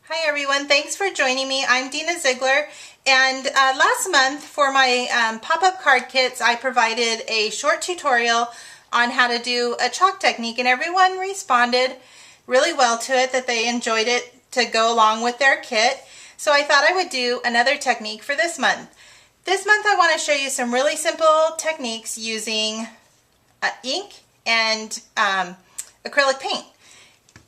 Hi everyone, thanks for joining me. I'm Dina Ziegler, and last month for my pop-up card kits I provided a short tutorial on how to do a chalk technique, and everyone responded really well to it, that they enjoyed it to go along with their kit. So I thought I would do another technique for this month. This month I want to show you some really simple techniques using ink and acrylic paint.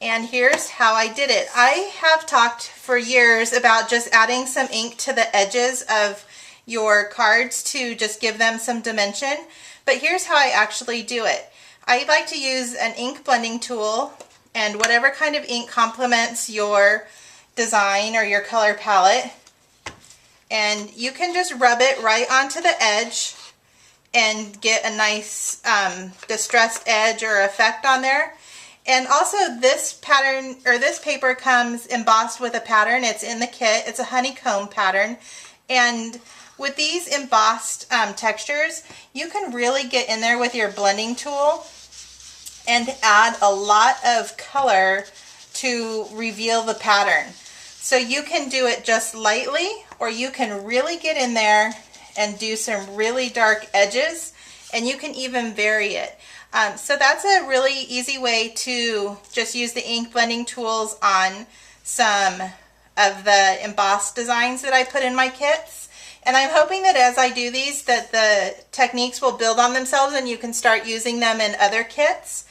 And here's how I did it. I have talked for years about just adding some ink to the edges of your cards to just give them some dimension, but here's how I actually do it. I like to use an ink blending tool, and whatever kind of ink complements your design or your color palette, and you can just rub it right onto the edge and get a nice distressed edge or effect on there. And also this pattern, or this paper, comes embossed with a pattern. It's in the kit. It's a honeycomb pattern. And with these embossed textures, you can really get in there with your blending tool and add a lot of color to reveal the pattern. So you can do it just lightly, or you can really get in there and do some really dark edges, and you can even vary it. So that's a really easy way to just use the ink blending tools on some of the embossed designs that I put in my kits. And I'm hoping that as I do these, that the techniques will build on themselves and you can start using them in other kits.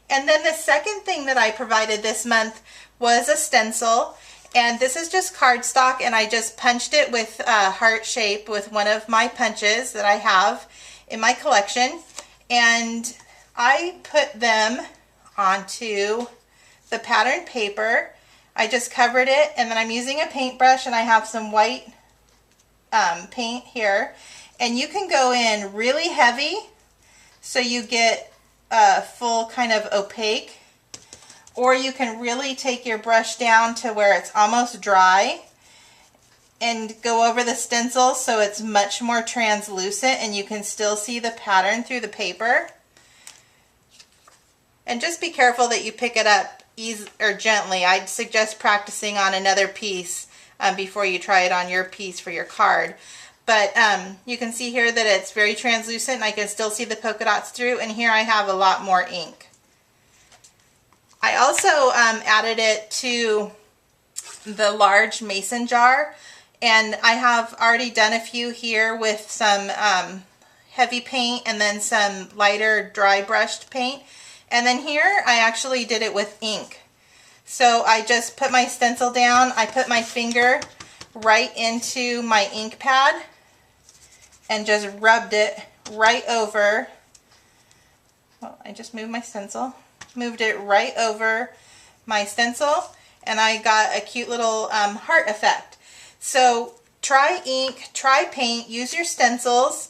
And then the second thing that I provided this month was a stencil. And this is just cardstock, and I just punched it with a heart shape with one of my punches that I have in my collection. And I put them onto the pattern paper. I just covered it, and then I'm using a paintbrush, and I have some white paint here. And you can go in really heavy so you get a full kind of opaque, or you can really take your brush down to where it's almost dry and go over the stencil so it's much more translucent and you can still see the pattern through the paper. And just be careful that you pick it up easy or gently. I'd suggest practicing on another piece before you try it on your piece for your card. But you can see here that it's very translucent, and I can still see the polka dots through, and here I have a lot more ink. I also added it to the large mason jar, and I have already done a few here with some heavy paint and then some lighter dry brushed paint. And then here I actually did it with ink. So I just put my stencil down, I put my finger right into my ink pad and just rubbed it right over. Oh, I just moved my stencil. Moved it right over my stencil, and I got a cute little heart effect. So try ink, try paint, use your stencils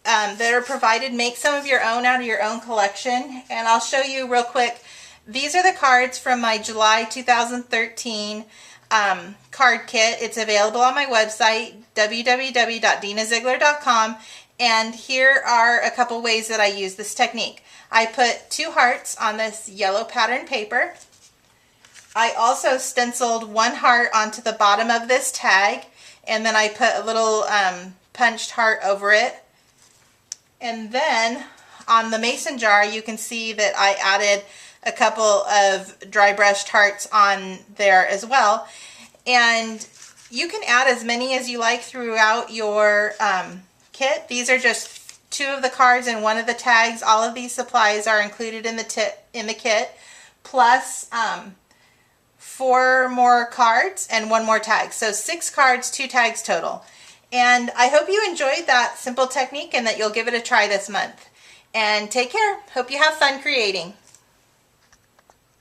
that are provided. Make some of your own out of your own collection, and I'll show you real quick. These are the cards from my July 2013 card kit. It's available on my website, www.dinaziegler.com, and here are a couple ways that I use this technique. I put 2 hearts on this yellow pattern paper. I also stenciled 1 heart onto the bottom of this tag, and then I put a little punched heart over it. And then on the mason jar, you can see that I added a couple of dry brushed hearts on there as well. And you can add as many as you like throughout your kit. These are just 2 of the cards and 1 of the tags. All of these supplies are included in the kit, plus 4 more cards and 1 more tag. So 6 cards, 2 tags total. And I hope you enjoyed that simple technique and that you'll give it a try this month. And take care. Hope you have fun creating.